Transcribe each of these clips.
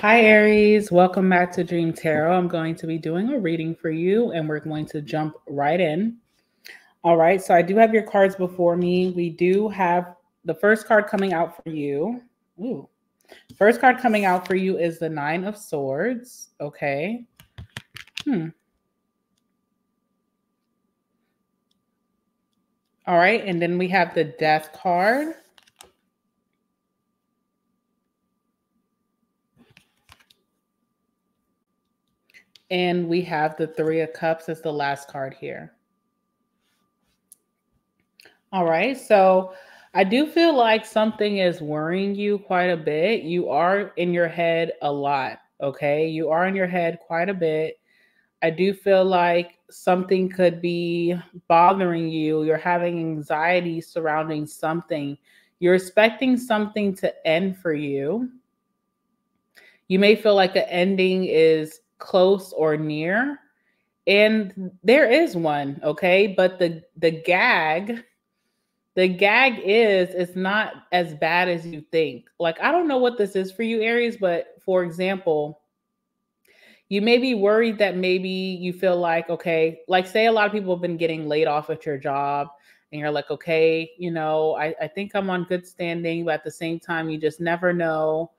Hi, Aries. Welcome back to Dream Tarot. I'm going to be doing a reading for you, and we're going to jump right in. All right, so I do have your cards before me. We do have the first card coming out for you. Ooh. First card coming out for you is the Nine of Swords. Okay. All right, and then we have the Death card. And we have the Three of Cups as the last card here. All right, so I do feel like something is worrying you quite a bit. You are in your head a lot, okay? You are in your head quite a bit. I do feel like something could be bothering you. You're having anxiety surrounding something. You're expecting something to end for you. You may feel like the ending is close or near, and there is one, okay? But the gag is it's not as bad as you think. Like, I don't know what this is for you, Aries, but for example, you may be worried that maybe you feel like, okay, like say a lot of people have been getting laid off at your job, and you're like, okay, I think I'm on good standing, but at the same time, you just never know.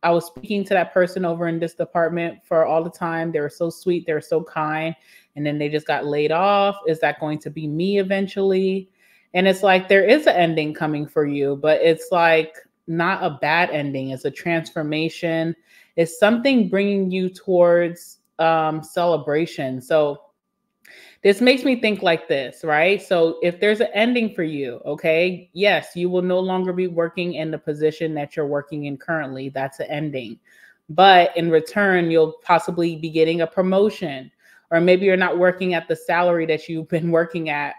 I was speaking to that person over in this department for all the time. They were so sweet, they were so kind, and then they just got laid off. Is that going to be me eventually? And it's like there is an ending coming for you, but it's like not a bad ending. It's a transformation. It's something bringing you towards celebration. So this makes me think like this, right? So if there's an ending for you, okay, yes, you will no longer be working in the position that you're working in currently. That's an ending. But in return, you'll possibly be getting a promotion, or maybe you're not working at the salary that you've been working at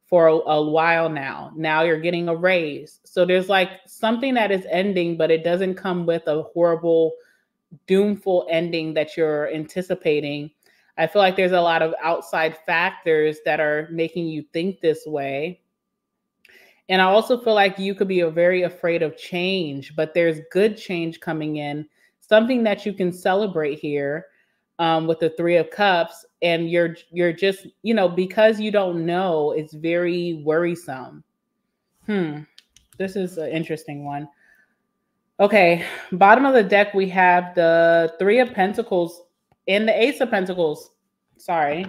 for a while now. Now you're getting a raise. So there's like something that is ending, but it doesn't come with a horrible, doomful ending that you're anticipating. I feel like there's a lot of outside factors that are making you think this way. And I also feel like you could be very afraid of change, but there's good change coming in, something that you can celebrate here with the Three of Cups. And you're just, because you don't know, it's very worrisome. This is an interesting one. Okay, bottom of the deck, we have the Three of Pentacles and the Ace of Pentacles. Sorry.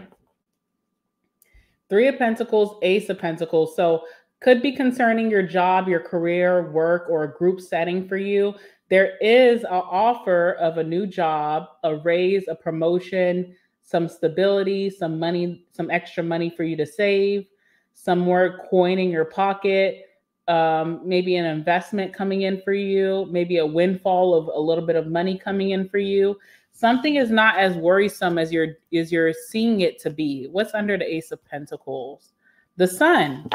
Three of Pentacles, Ace of Pentacles. So could be concerning your job, your career, work, or a group setting for you. There is an offer of a new job, a raise, a promotion, some stability, some money, some extra money for you to save, some more coin in your pocket, maybe an investment coming in for you, maybe a windfall of a little bit of money coming in for you. Something is not as worrisome as you're seeing it to be. What's under the Ace of Pentacles? The Sun.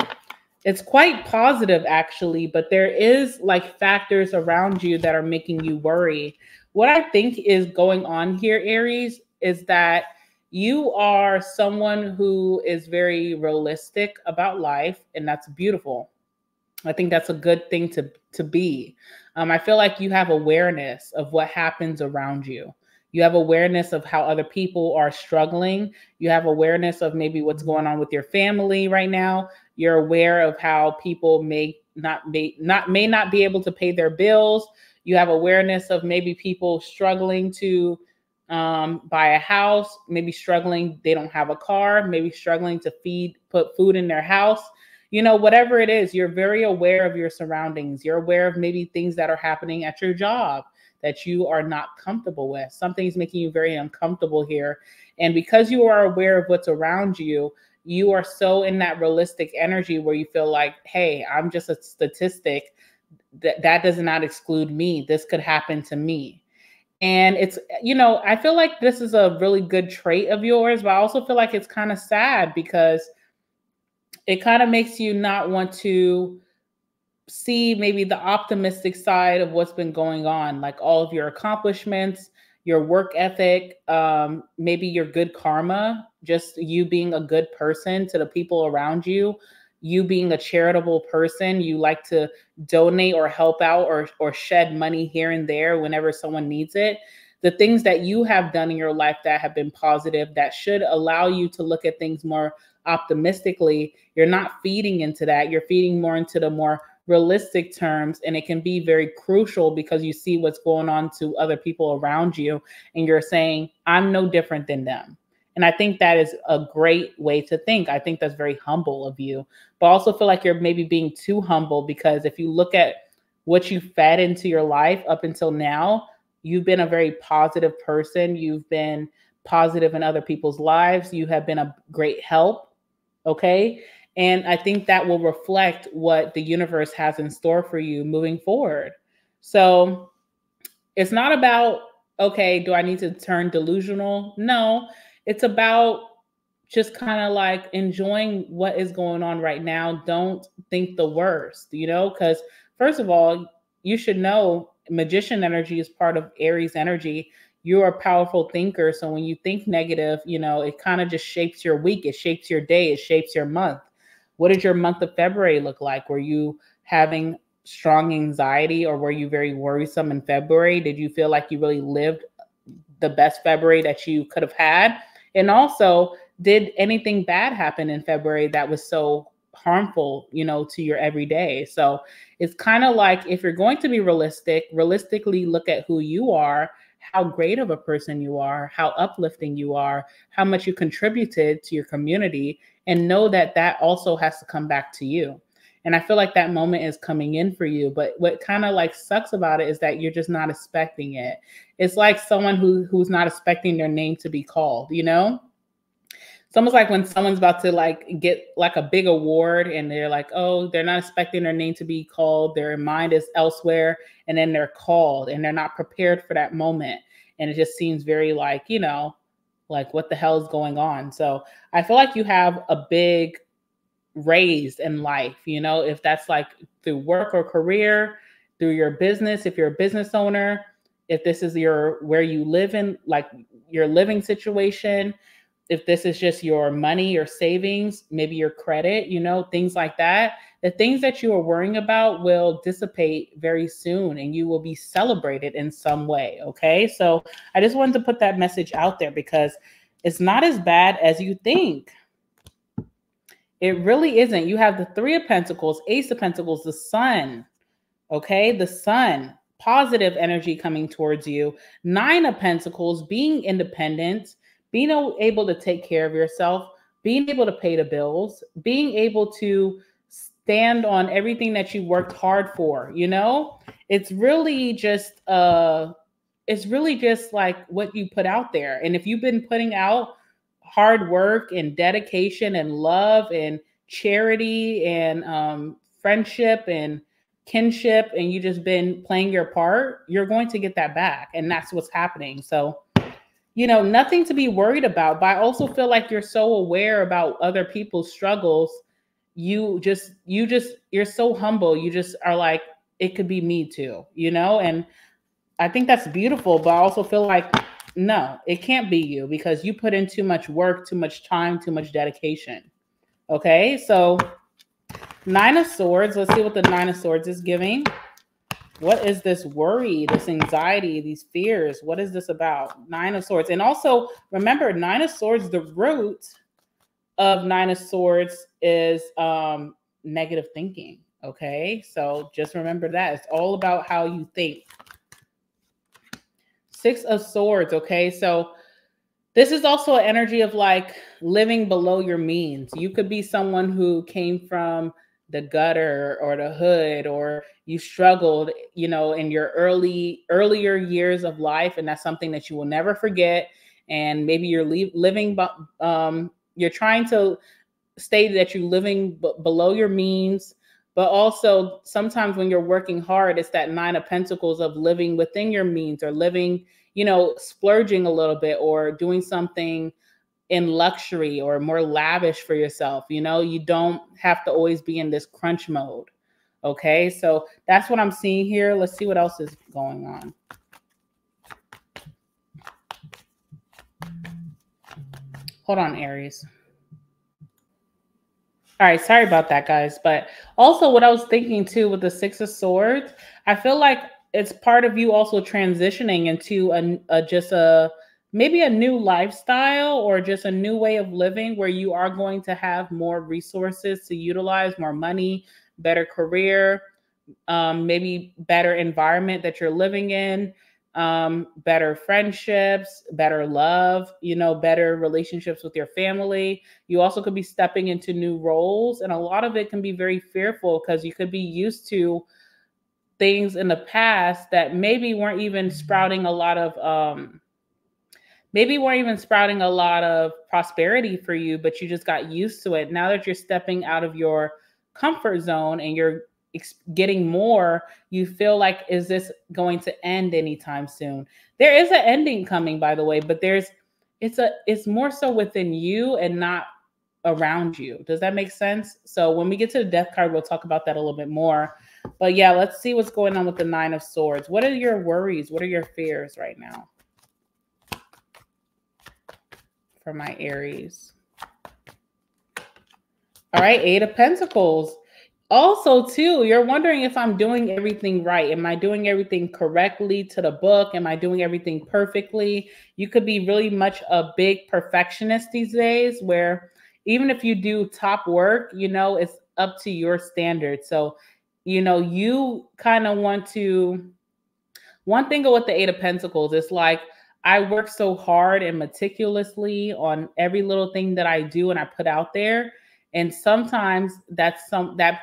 It's quite positive actually, but there is like factors around you that are making you worry. What I think is going on here, Aries, is that you are someone who is very realistic about life, and that's beautiful. I think that's a good thing to be. I feel like you have awareness of what happens around you. You have awareness of how other people are struggling. You have awareness of maybe what's going on with your family right now. You're aware of how people may not be able to pay their bills. You have awareness of maybe people struggling to buy a house, maybe struggling, they don't have a car, maybe struggling to put food in their house. Whatever it is, you're very aware of your surroundings. You're aware of maybe things that are happening at your job that you are not comfortable with. Something's making you very uncomfortable here. And because you are aware of what's around you, you are so in that realistic energy where you feel like, hey, I'm just a statistic. That does not exclude me. This could happen to me. And it's, I feel like this is a really good trait of yours, but I also feel like it's kind of sad because it kind of makes you not want to see maybe the optimistic side of what's been going on, like all of your accomplishments, your work ethic, maybe your good karma, just you being a good person to the people around you. you being a charitable person. You like to donate or help out or shed money here and there whenever someone needs it. The things that you have done in your life that have been positive, that should allow you to look at things more optimistically. You're not feeding into that. You're feeding more into the more realistic terms, and it can be very crucial because you see what's going on to other people around you and you're saying, I'm no different than them. And I think that is a great way to think. I think that's very humble of you, but I also feel like you're maybe being too humble, because if you look at what you fed into your life up until now, you've been a very positive person. You've been positive in other people's lives. You have been a great help. Okay. And I think that will reflect what the universe has in store for you moving forward. So it's not about, okay, do I need to turn delusional? No, it's about just kind of like enjoying what is going on right now. Don't think the worst, because first of all, you should know magician energy is part of Aries energy. You're a powerful thinker. So when you think negative, it kind of just shapes your week. It shapes your day. It shapes your month. What did your month of February look like? Were you having strong anxiety, or were you very worrisome in February? Did you feel like you really lived the best February that you could have had? And also, did anything bad happen in February that was so harmful, to your everyday? So it's kind of like, if you're going to be realistically look at who you are, how great of a person you are, how uplifting you are, how much you contributed to your community, and know that that also has to come back to you. And I feel like that moment is coming in for you. But what kind of like sucks about it is that you're just not expecting it. It's like someone who's not expecting their name to be called, It's almost like when someone's about to like get like a big award and they're like, oh, they're not expecting their name to be called. Their mind is elsewhere, and then they're called and they're not prepared for that moment. And it just seems very like, like what the hell is going on? So I feel like you have a big raised in life, if that's like through work or career, through your business, if you're a business owner, if this is where you live in, like your living situation, if this is just your money, your savings, maybe your credit, things like that. The things that you are worrying about will dissipate very soon, and you will be celebrated in some way. Okay. So I just wanted to put that message out there, because it's not as bad as you think. It really isn't. You have the Three of Pentacles, Ace of Pentacles, the Sun. Okay, the Sun, positive energy coming towards you. Nine of Pentacles, being independent, being able to take care of yourself, being able to pay the bills, being able to stand on everything that you worked hard for. It's really just like what you put out there. And if you've been putting out hard work and dedication and love and charity and friendship and kinship, and you just been playing your part, you're going to get that back. And that's what's happening. So, nothing to be worried about. But I also feel like you're so aware about other people's struggles. You're so humble. You just are like, it could be me too, and I think that's beautiful. But I also feel like, no, it can't be you, because you put in too much work, too much time, too much dedication. Okay, so Nine of Swords. Let's see what the Nine of Swords is giving. What is this worry, this anxiety, these fears? What is this about? Nine of Swords. And also remember, Nine of Swords, the root of Nine of Swords is negative thinking. Okay, so just remember that. It's all about how you think. Six of Swords. Okay, so this is also an energy of like living below your means. You could be someone who came from the gutter or the hood, or you struggled, in your earlier years of life, and that's something that you will never forget. And maybe you're living, you're trying to state that you're living below your means. But also sometimes when you're working hard, it's that Nine of Pentacles of living within your means, or living, splurging a little bit, or doing something in luxury or more lavish for yourself. You don't have to always be in this crunch mode. Okay, so that's what I'm seeing here. Let's see what else is going on. Hold on, Aries. All right, sorry about that, guys. But also, what I was thinking too with the Six of Swords, I feel like it's part of you also transitioning into just a maybe a new lifestyle or just a new way of living where you are going to have more resources to utilize, more money, better career, maybe better environment that you're living in, better friendships, better love, better relationships with your family. You also could be stepping into new roles, and a lot of it can be very fearful because you could be used to things in the past that maybe weren't even sprouting a lot of prosperity for you, but you just got used to it. Now that you're stepping out of your comfort zone and you're getting more, you feel like, is this going to end anytime soon? There is an ending coming, by the way, but it's more so within you and not around you. Does that make sense? So when we get to the death card, we'll talk about that a little bit more. But yeah, let's see what's going on with the Nine of Swords. What are your worries? What are your fears right now for my Aries? All right, Eight of Pentacles. Also, too, you're wondering if I'm doing everything right. Am I doing everything correctly to the book? Am I doing everything perfectly? You could be really much a big perfectionist these days, where even if you do top work, it's up to your standards. So, you kind of want to one thing with the Eight of Pentacles is like, I work so hard and meticulously on every little thing that I do and I put out there. And sometimes that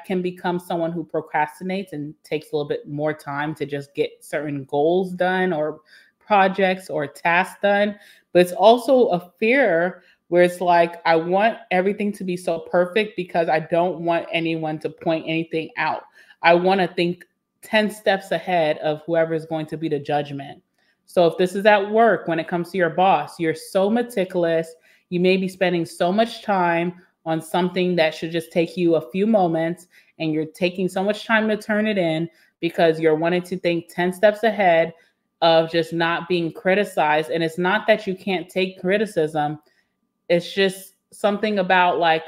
can become someone who procrastinates and takes a little bit more time to just get certain goals done or projects or tasks done. But it's also a fear where it's like, I want everything to be so perfect because I don't want anyone to point anything out. I want to think 10 steps ahead of whoever is going to be the judgment. So if this is at work, when it comes to your boss, you're so meticulous, you may be spending so much time on something that should just take you a few moments, and you're taking so much time to turn it in because you're wanting to think 10 steps ahead of just not being criticized. And it's not that you can't take criticism, it's just something about like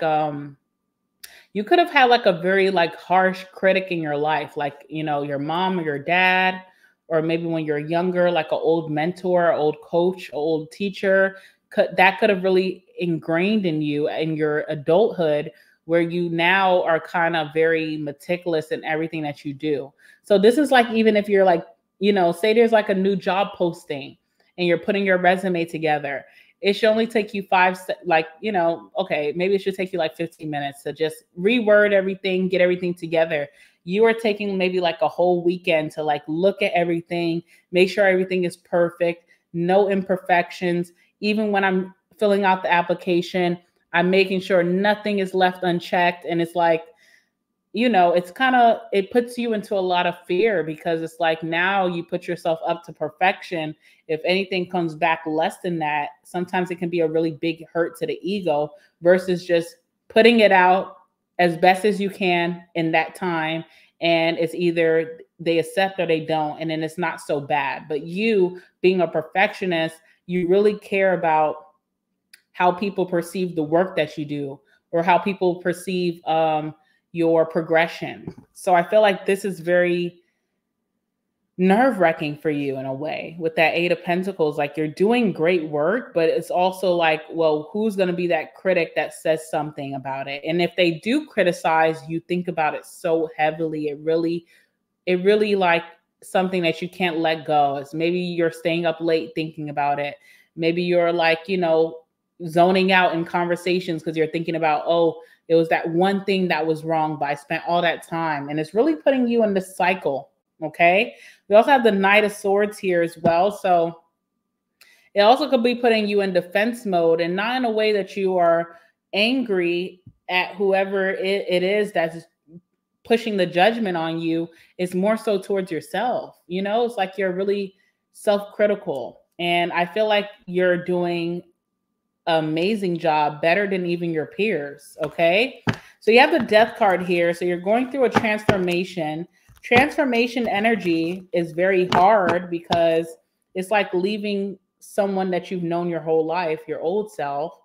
you could have had like a very like harsh critic in your life, like your mom or your dad, or maybe when you're younger, like an old mentor, old coach, old teacher. That could have really ingrained in you in your adulthood, where you now are kind of very meticulous in everything that you do. So this is like, even if you're like, say there's like a new job posting and you're putting your resume together, it should only take you okay, maybe it should take you like 15 minutes to just reword everything, get everything together. You are taking maybe like a whole weekend to like look at everything, make sure everything is perfect, no imperfections. Even when I'm filling out the application, I'm making sure nothing is left unchecked. And it's like, it puts you into a lot of fear because it's like, now you put yourself up to perfection. If anything comes back less than that, sometimes it can be a really big hurt to the ego versus just putting it out as best as you can in that time. And it's either they accept or they don't. And then it's not so bad. But you being a perfectionist, you really care about how people perceive the work that you do or how people perceive your progression. So I feel like this is very nerve-wracking for you in a way with that Eight of Pentacles. Like, you're doing great work, but it's also like, well, who's going to be that critic that says something about it? And if they do criticize, you think about it so heavily. It really like something that you can't let go. It's maybe you're staying up late thinking about it. Maybe you're like, zoning out in conversations because you're thinking about, oh, it was that one thing that was wrong, but I spent all that time. And it's really putting you in this cycle. Okay. We also have the Knight of Swords here as well. So it also could be putting you in defense mode, and not in a way that you are angry at whoever it is that's pushing the judgment on you. Is more so towards yourself. It's like you're really self-critical. And I feel like you're doing amazing job, better than even your peers. Okay. So you have the Death card here. So you're going through a transformation. Transformation energy is very hard because it's like leaving someone that you've known your whole life, your old self,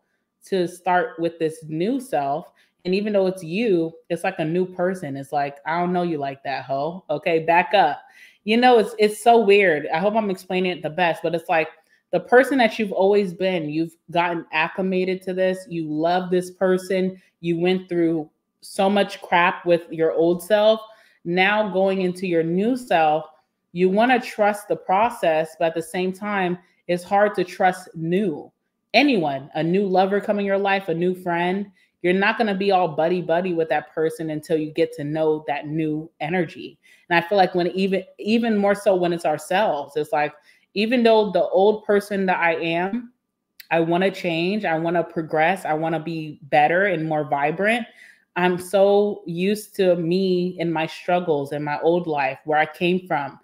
to start with this new self. And even though it's you, it's like a new person. It's like, I don't know you like that, ho. Okay, back up. It's so weird. I hope I'm explaining it the best, but it's like the person that you've always been, you've gotten acclimated to this. You love this person. You went through so much crap with your old self. Now going into your new self, you want to trust the process, but at the same time, it's hard to trust anyone, a new lover coming in your life, a new friend. You're not going to be all buddy buddy with that person until you get to know that new energy. And I feel like when even more so when it's ourselves, it's like, even though the old person that I am, I want to change, I want to progress, I want to be better and more vibrant. I'm so used to me and my struggles and my old life, where I came from.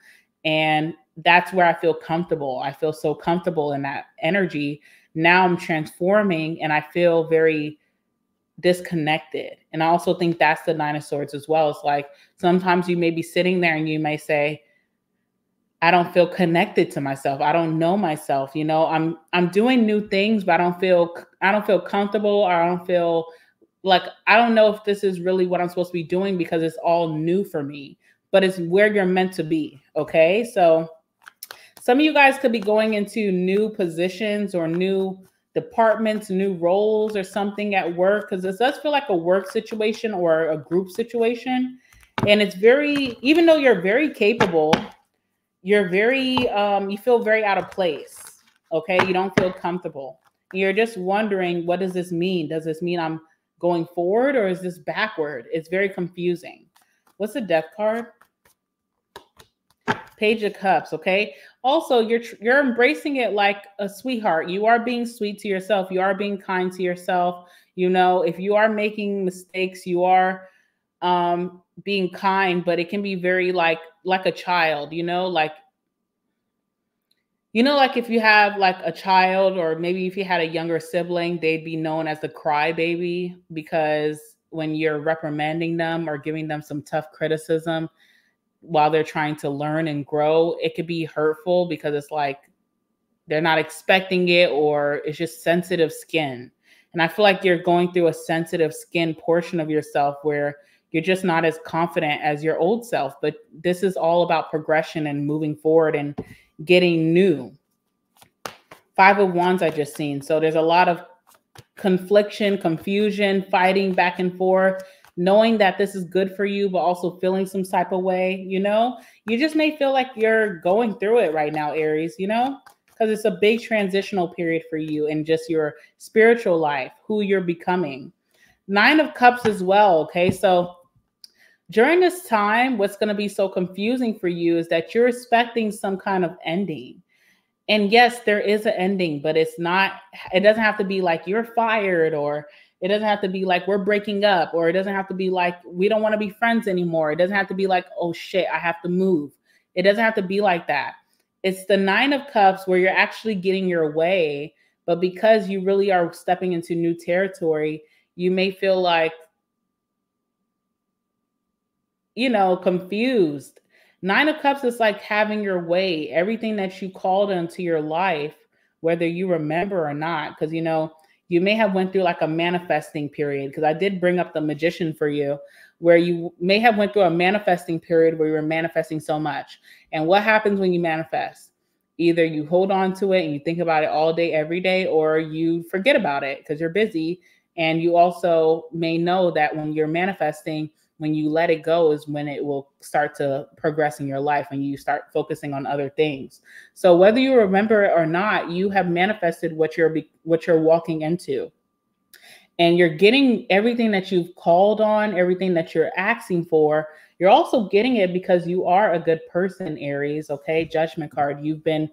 And that's where I feel comfortable. I feel so comfortable in that energy. Now I'm transforming and I feel very disconnected. And I also think that's the Nine of Swords as well. It's like sometimes you may be sitting there and you may say, I don't feel connected to myself. I don't know myself. I'm doing new things, but I don't feel comfortable. I don't feel like, I don't know if this is really what I'm supposed to be doing because it's all new for me, but it's where you're meant to be. Okay. So some of you guys could be going into new positions or new departments, new roles or something at work, because it does feel like a work situation or a group situation. And it's even though you're very capable, you're you feel very out of place. Okay. You don't feel comfortable. You're just wondering, what does this mean? Does this mean I'm going forward or is this backward? It's very confusing. What's the Death card? Page of Cups. Okay. Also, you're embracing it like a sweetheart. You are being sweet to yourself. You are being kind to yourself. If you are making mistakes, you are being kind, but it can be very like a child, like if you have like a child, or maybe if you had a younger sibling, they'd be known as the crybaby, because when you're reprimanding them or giving them some tough criticism while they're trying to learn and grow, it could be hurtful because it's like they're not expecting it, or it's just sensitive skin. And I feel like you're going through a sensitive skin portion of yourself where you're just not as confident as your old self. But this is all about progression and moving forward and getting new. Five of Wands I just seen. So there's a lot of confliction, confusion, fighting back and forth, knowing that this is good for you, but also feeling some type of way. You just may feel like you're going through it right now, Aries, because it's a big transitional period for you in just your spiritual life, who you're becoming. Nine of Cups as well. Okay. So during this time, what's going to be so confusing for you is that you're expecting some kind of ending. And yes, there is an ending, but it doesn't have to be like you're fired, or it doesn't have to be like we're breaking up, or it doesn't have to be like we don't want to be friends anymore. It doesn't have to be like, oh shit, I have to move. It doesn't have to be like that. It's the Nine of Cups where you're actually getting your way, but because you really are stepping into new territory, you may feel like, confused. Nine of Cups is like having your way, everything that you called into your life, whether you remember or not, because, you may have went through like a manifesting period, because I did bring up the Magician for you, where you may have went through a manifesting period where you were manifesting so much. And what happens when you manifest? Either you hold on to it and you think about it all day, every day, or you forget about it because you're busy. And you also may know that when you're manifesting, when you let it go is when it will start to progress in your life and you start focusing on other things. So whether you remember it or not, you have manifested what you're walking into. And you're getting everything that you've called on, everything that you're asking for. You're also getting it because you are a good person, Aries. Okay, Judgment card. You've been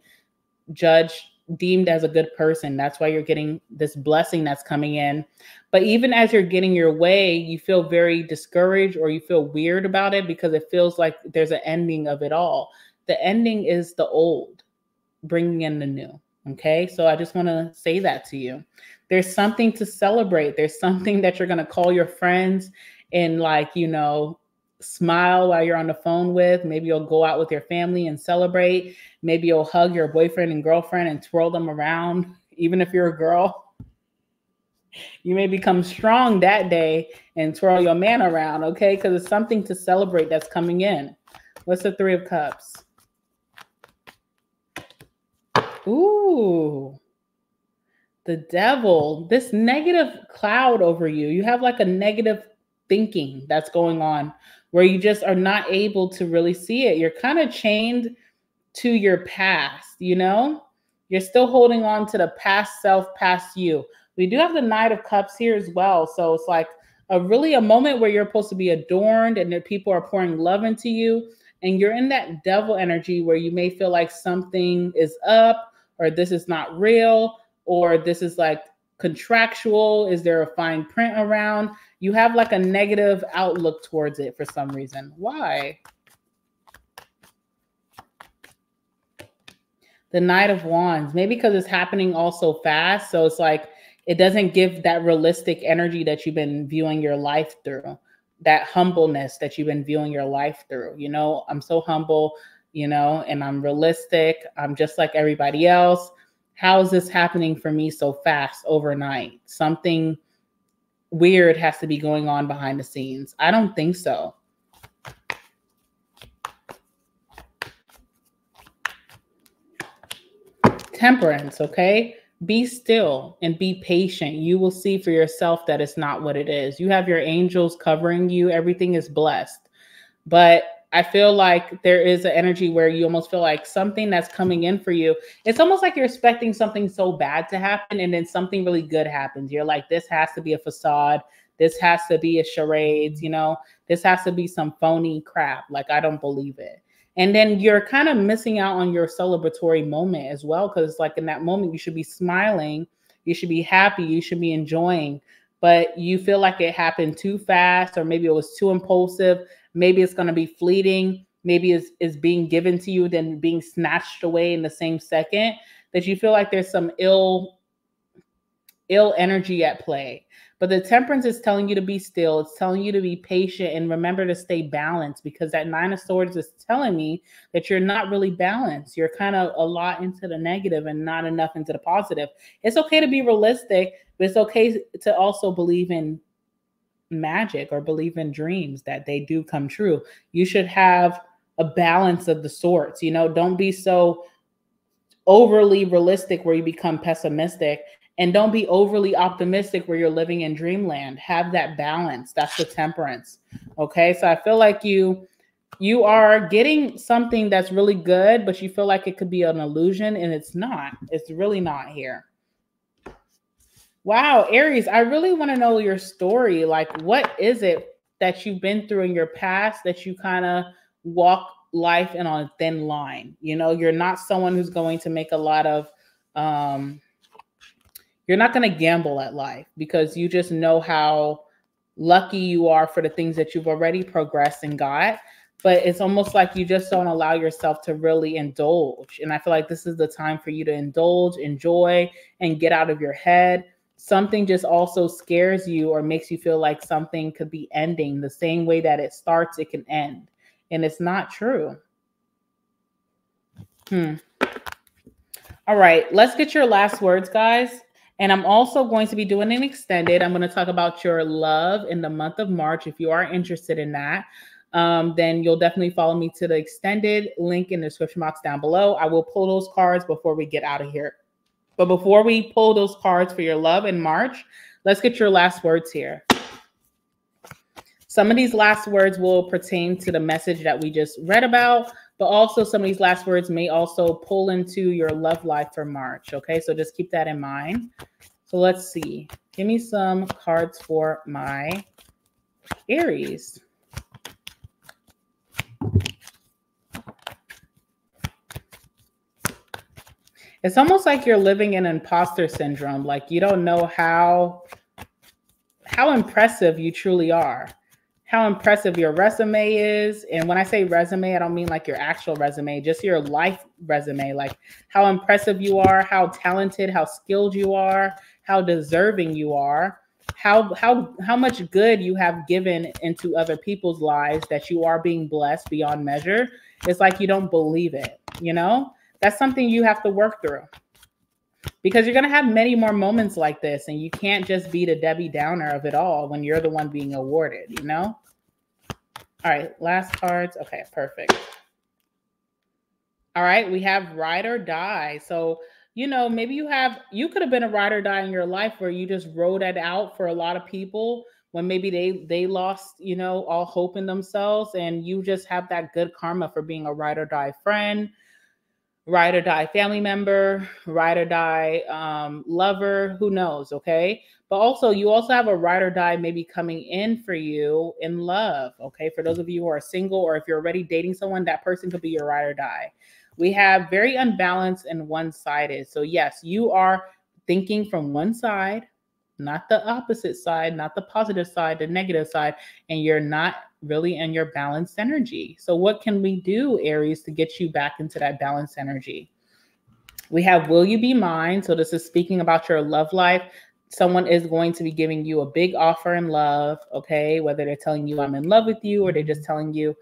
deemed as a good person. That's why you're getting this blessing that's coming in. But even as you're getting your way, you feel very discouraged, or you feel weird about it because it feels like there's an ending of it all. The ending is the old, bringing in the new. Okay. So I just want to say that to you. There's something to celebrate. There's something that you're going to call your friends and smile while you're on the phone with. Maybe you'll go out with your family and celebrate. Maybe you'll hug your boyfriend and girlfriend and twirl them around, even if you're a girl. You may become strong that day and twirl your man around, okay? Because it's something to celebrate that's coming in. What's the Three of Cups? Ooh, the Devil. This negative cloud over you. You have like a negative thinking that's going on where you just are not able to really see it. You're kind of chained to your past, you know? You're still holding on to the past self, past you. We do have the Knight of Cups here as well. So it's like a moment where you're supposed to be adorned and that people are pouring love into you. And you're in that devil energy where you may feel like something is up, or this is not real, or this is like contractual. Is there a fine print around? You have like a negative outlook towards it for some reason. Why? The Knight of Wands, maybe because it's happening all so fast. So it's like, it doesn't give that realistic energy that you've been viewing your life through, that humbleness that you've been viewing your life through. You know, I'm so humble, you know, and I'm realistic. I'm just like everybody else. How is this happening for me so fast overnight? Something weird has to be going on behind the scenes. I don't think so. Temperance, okay? Be still and be patient. You will see for yourself that it's not what it is. You have your angels covering you. Everything is blessed. But I feel like there is an energy where you almost feel like something that's coming in for you. It's almost like you're expecting something so bad to happen and then something really good happens. You're like, this has to be a facade. This has to be a charades, you know, this has to be some phony crap. Like, I don't believe it. And then you're kind of missing out on your celebratory moment as well. Cause like in that moment, you should be smiling. You should be happy. You should be enjoying, but you feel like it happened too fast, or maybe it was too impulsive. Maybe it's going to be fleeting. Maybe it's being given to you, then being snatched away in the same second, that you feel like there's some ill energy at play. But the Temperance is telling you to be still. It's telling you to be patient and remember to stay balanced, because that Nine of Swords is telling me that you're not really balanced. You're kind of a lot into the negative and not enough into the positive. It's okay to be realistic, but it's okay to also believe in magic or believe in dreams that they do come true. You should have a balance of the sorts, you know, don't be so overly realistic where you become pessimistic, and don't be overly optimistic where you're living in dreamland. Have that balance. That's the Temperance. Okay. So I feel like you are getting something that's really good, but you feel like it could be an illusion, and it's not. It's really not here. Wow, Aries, I really want to know your story. Like, what is it that you've been through in your past that you kind of walk life in on a thin line? You know, you're not someone who's going to make a lot of you're not going to gamble at life, because you just know how lucky you are for the things that you've already progressed and got. But it's almost like you just don't allow yourself to really indulge. And I feel like this is the time for you to indulge, enjoy, and get out of your head. Something just also scares you or makes you feel like something could be ending the same way that it starts, it can end. And it's not true. All right, let's get your last words, guys. And I'm also going to be doing an extended. I'm going to talk about your love in the month of March. If you are interested in that, then you'll definitely follow me to the extended link in the description box down below. I will pull those cards before we get out of here. But before we pull those cards for your love in March, let's get your last words here. Some of these last words will pertain to the message that we just read about, but also some of these last words may also pull into your love life for March. Okay, so just keep that in mind. So let's see. Give me some cards for my Aries. It's almost like you're living in imposter syndrome. Like you don't know how impressive you truly are, how impressive your resume is. And when I say resume, I don't mean like your actual resume, just your life resume, like how impressive you are, how talented, how skilled you are, how deserving you are, how much good you have given into other people's lives, that you are being blessed beyond measure. It's like you don't believe it, you know? That's something you have to work through. because you're going to have many more moments like this, and you can't just be the Debbie Downer of it all when you're the one being awarded, you know? All right, last cards. Okay, perfect. All right, we have ride or die. So, maybe you could have been a ride or die in your life where you just rode it out for a lot of people when maybe they lost, all hope in themselves, and you just have that good karma for being a ride or die friend, ride or die family member, ride or die lover, who knows, okay? But also, you also have a ride or die maybe coming in for you in love, okay? For those of you who are single, or if you're already dating someone, that person could be your ride or die. We have very unbalanced and one-sided. So yes, you are thinking from one side, not the opposite side, not the positive side, the negative side, and you're not really in your balanced energy. So what can we do, Aries, to get you back into that balanced energy? We have Will You Be Mine? So this is speaking about your love life. Someone is going to be giving you a big offer in love, okay? Whether they're telling you I'm in love with you, or they're just telling you,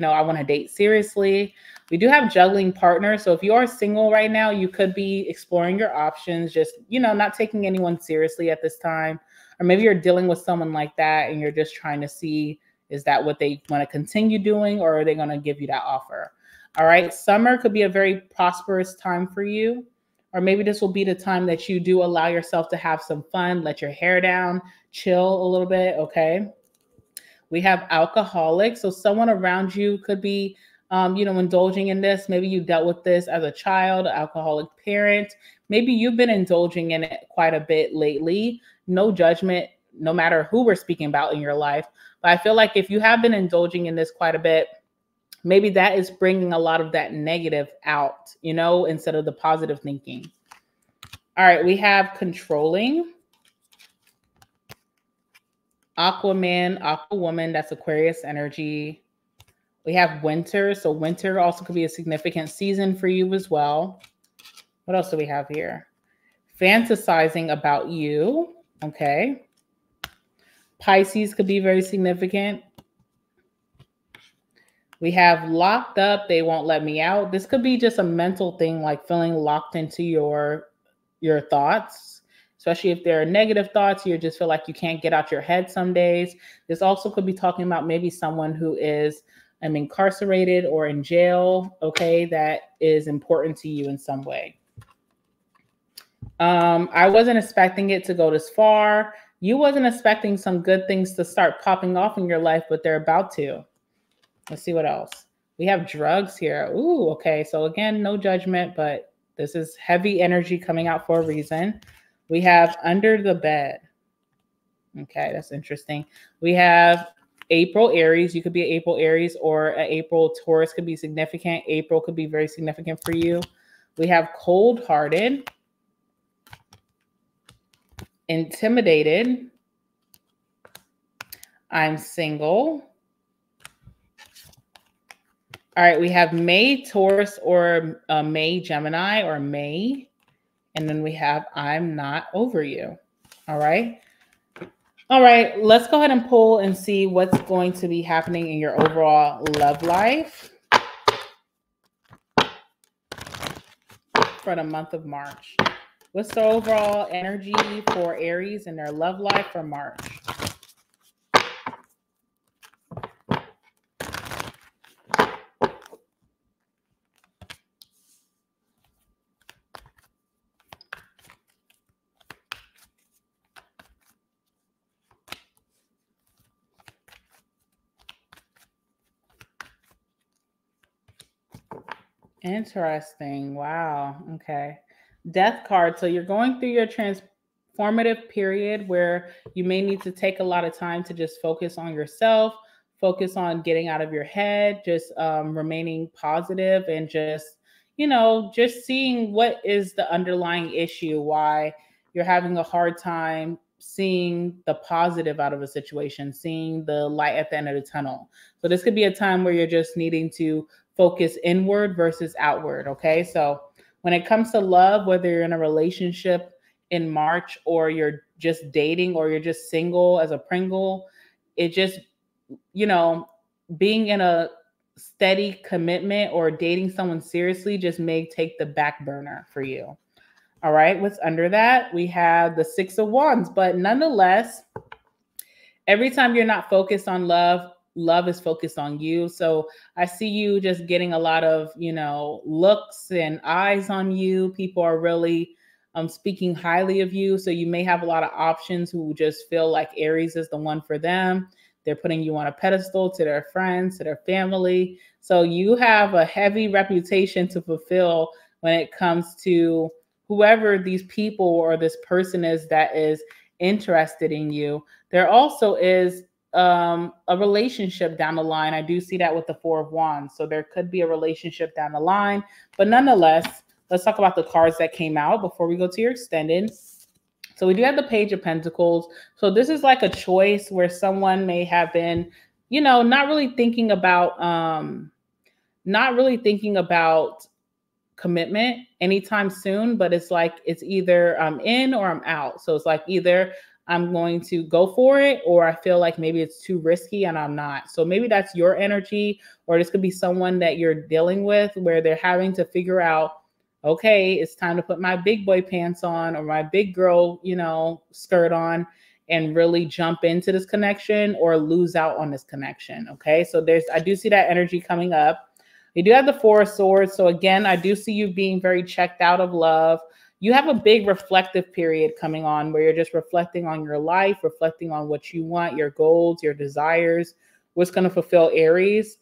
I want to date seriously. We do have juggling partners. So if you are single right now, you could be exploring your options, just, not taking anyone seriously at this time. Or maybe you're dealing with someone like that and you're just trying to see, is that what they want to continue doing, or are they going to give you that offer? All right. Summer could be a very prosperous time for you. Or maybe this will be the time that you do allow yourself to have some fun, let your hair down, chill a little bit. Okay. We have alcoholics. So someone around you could be, indulging in this. Maybe you dealt with this as a child, alcoholic parent. Maybe you've been indulging in it quite a bit lately. No judgment, no matter who we're speaking about in your life. But I feel like if you have been indulging in this quite a bit, maybe that is bringing a lot of that negative out, instead of the positive thinking. All right, we have controlling. Aquaman, Aquawoman, that's Aquarius energy. We have winter. So winter also could be a significant season for you as well. What else do we have here? Fantasizing about you. Okay. Pisces could be very significant. We have locked up. They won't let me out. This could be just a mental thing, like feeling locked into your thoughts, especially if there are negative thoughts. You just feel like you can't get out your head some days. This also could be talking about maybe someone who is incarcerated or in jail, okay, that is important to you in some way. I wasn't expecting it to go this far. You wasn't expecting some good things to start popping off in your life, but they're about to. Let's see what else. We have drugs here. Ooh, okay. So again, no judgment, but this is heavy energy coming out for a reason. We have under the bed. Okay, that's interesting. We have April Aries. You could be an April Aries, or an April Taurus could be significant. April could be very significant for you. We have cold-hearted, intimidated, I'm single. All right, we have May Taurus, or May Gemini, or May. And then we have I'm not over you. All right. All right, let's go ahead and pull and see what's going to be happening in your overall love life for the month of March. What's the overall energy for Aries in their love life for March? Interesting. Wow. Okay. Death card. So you're going through your transformative period where you may need to take a lot of time to just focus on yourself, focus on getting out of your head, just remaining positive, and just seeing what is the underlying issue, why you're having a hard time seeing the positive out of a situation, seeing the light at the end of the tunnel. So this could be a time where you're just needing to focus inward versus outward. Okay. So when it comes to love, whether you're in a relationship in March, or you're just dating, or you're just single as a Pringle, it just, being in a steady commitment or dating someone seriously just may take the back burner for you. All right, what's under that? We have the Six of Wands, but nonetheless, every time you're not focused on love, love is focused on you. So I see you just getting a lot of, looks and eyes on you. People are really speaking highly of you. So you may have a lot of options who just feel like Aries is the one for them. They're putting you on a pedestal to their friends, to their family. So you have a heavy reputation to fulfill when it comes to whoever these people or this person is that is interested in you. There also is a relationship down the line. I do see that with the Four of Wands. So there could be a relationship down the line. But nonetheless, let's talk about the cards that came out before we go to your extended. So we do have the Page of Pentacles. So this is like a choice where someone may have been, not really thinking about commitment anytime soon, but it's like it's either I'm in or I'm out. So it's like either I'm going to go for it or I feel like maybe it's too risky and I'm not. So maybe that's your energy, or this could be someone that you're dealing with where they're having to figure out, okay, it's time to put my big boy pants on or my big girl, skirt on and really jump into this connection or lose out on this connection. Okay. So I do see that energy coming up. You do have the Four of Swords. So again, I do see you being very checked out of love. You have a big reflective period coming on where you're just reflecting on your life, reflecting on what you want, your goals, your desires, what's going to fulfill Aries.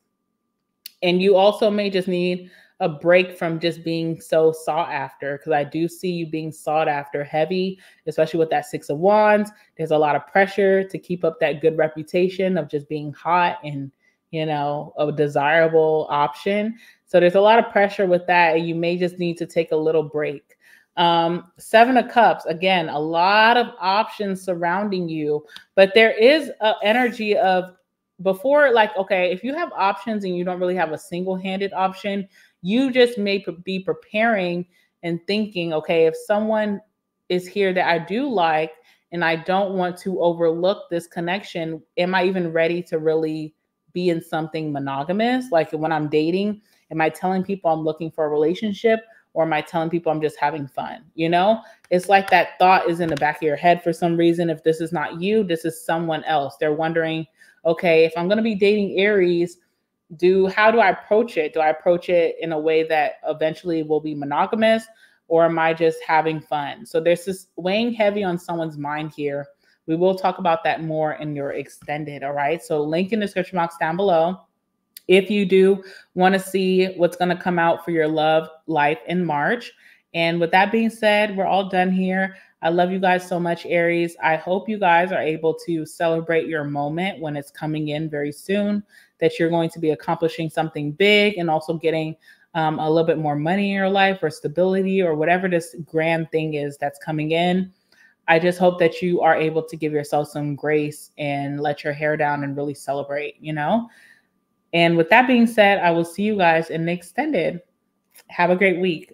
And you also may just need a break from just being so sought after, because I do see you being sought after heavy, especially with that Six of Wands. There's a lot of pressure to keep up that good reputation of just being hot and, a desirable option. So there's a lot of pressure with that, and you may just need to take a little break. Seven of Cups, again, a lot of options surrounding you, but there is an energy of before, like, okay, if you have options and you don't really have a single-handed option, you just may be preparing and thinking, okay, if someone is here that I do like and I don't want to overlook this connection, am I even ready to really be in something monogamous? Like when I'm dating, am I telling people I'm looking for a relationship, or am I telling people I'm just having fun? It's like that thought is in the back of your head for some reason. If this is not you, this is someone else. They're wondering, okay, if I'm going to be dating Aries, how do I approach it? Do I approach it in a way that eventually will be monogamous, or am I just having fun? So there's this weighing heavy on someone's mind here. We will talk about that more in your extended. All right. So link in the description box down below if you do want to see what's going to come out for your love life in March. And with that being said, we're all done here. I love you guys so much, Aries. I hope you guys are able to celebrate your moment when it's coming in very soon, that you're going to be accomplishing something big and also getting a little bit more money in your life or stability or whatever this grand thing is that's coming in. I just hope that you are able to give yourself some grace and let your hair down and really celebrate, And with that being said, I will see you guys in the extended. Have a great week.